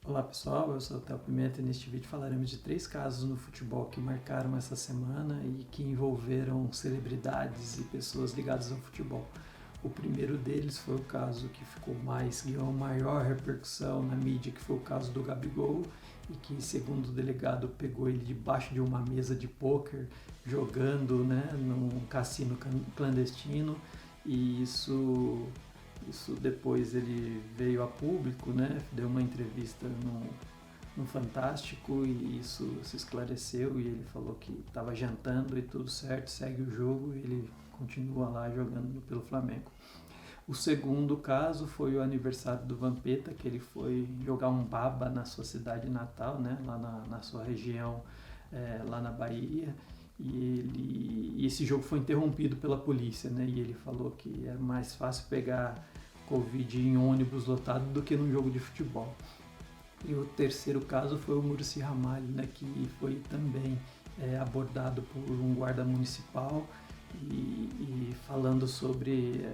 Olá pessoal, eu sou o Theo Pimenta e neste vídeo falaremos de 3 casos no futebol que marcaram essa semana e que envolveram celebridades e pessoas ligadas ao futebol. O primeiro deles foi o caso que ganhou maior repercussão na mídia, que foi o caso do Gabigol, e que, segundo o delegado, pegou ele debaixo de uma mesa de pôquer, jogando, num cassino clandestino, e isso depois ele veio a público, deu uma entrevista no Fantástico e isso se esclareceu e ele falou que estava jantando e tudo certo, segue o jogo e ele continua lá jogando pelo Flamengo. O segundo caso foi o aniversário do Vampeta, que ele foi jogar um baba na sua cidade natal, lá na sua região, lá na Bahia, e esse jogo foi interrompido pela polícia, e ele falou que é mais fácil pegar Covid em ônibus lotado do que num jogo de futebol. E o terceiro caso foi o Muricy Ramalho, que foi também abordado por um guarda municipal e falando sobre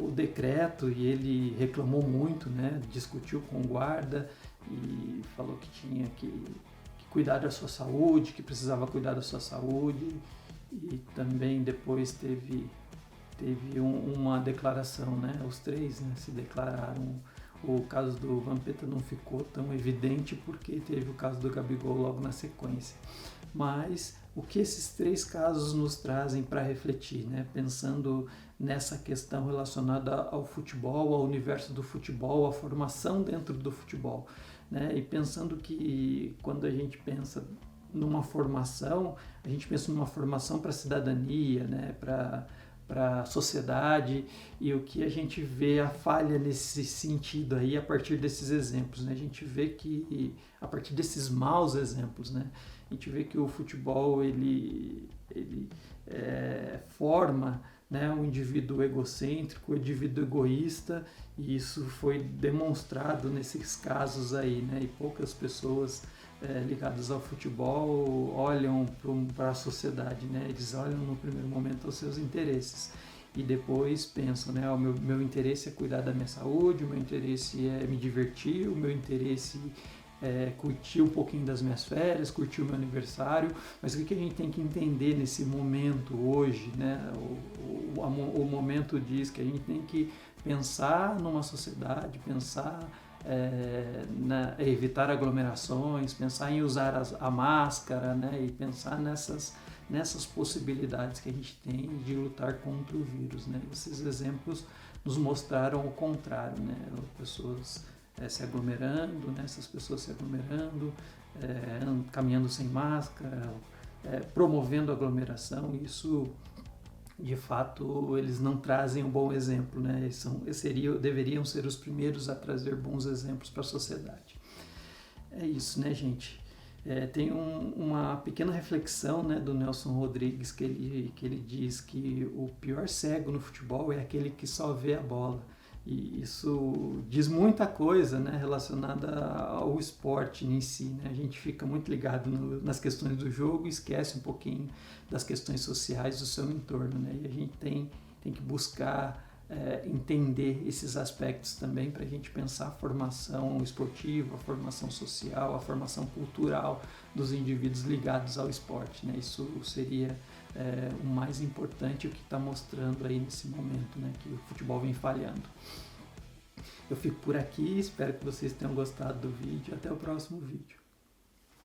o decreto, e ele reclamou muito, discutiu com o guarda e falou que tinha que cuidar da sua saúde, que precisava cuidar da sua saúde, e também depois teve uma declaração, os três se declararam. O caso do Vampeta não ficou tão evidente porque teve o caso do Gabigol logo na sequência. Mas o que esses 3 casos nos trazem para refletir, pensando nessa questão relacionada ao futebol, ao universo do futebol, à formação dentro do futebol, e pensando que quando a gente pensa numa formação, a gente pensa numa formação para a cidadania, para a sociedade, e o que a gente vê a falha nesse sentido aí a partir desses exemplos, A gente vê que a partir desses maus exemplos, a gente vê que o futebol ele forma um indivíduo egocêntrico, um indivíduo egoísta, e isso foi demonstrado nesses casos aí, e poucas pessoas ligadas ao futebol olham para a sociedade, eles olham no primeiro momento aos seus interesses e depois pensam, o meu interesse é cuidar da minha saúde, o meu interesse é me divertir, o meu interesse é curtir um pouquinho das minhas férias, curtir o meu aniversário, mas o que a gente tem que entender nesse momento hoje, o momento diz que a gente tem que pensar numa sociedade, pensar evitar aglomerações, pensar em usar a máscara, e pensar nessas possibilidades que a gente tem de lutar contra o vírus. Esses exemplos nos mostraram o contrário, pessoas se aglomerando, essas pessoas se aglomerando, caminhando sem máscara, promovendo aglomeração. Isso, de fato, eles não trazem um bom exemplo, deveriam ser os primeiros a trazer bons exemplos para a sociedade. É isso, gente? Tem uma pequena reflexão do Nelson Rodrigues, que ele diz que o pior cego no futebol é aquele que só vê a bola. E isso diz muita coisa relacionada ao esporte em si. A gente fica muito ligado nas questões do jogo e esquece um pouquinho das questões sociais do seu entorno. E a gente tem que buscar entender esses aspectos também para a gente pensar a formação esportiva, a formação social, a formação cultural dos indivíduos ligados ao esporte. Isso seria o mais importante, o que está mostrando aí nesse momento, que o futebol vem falhando. Eu fico por aqui, espero que vocês tenham gostado do vídeo. Até o próximo vídeo.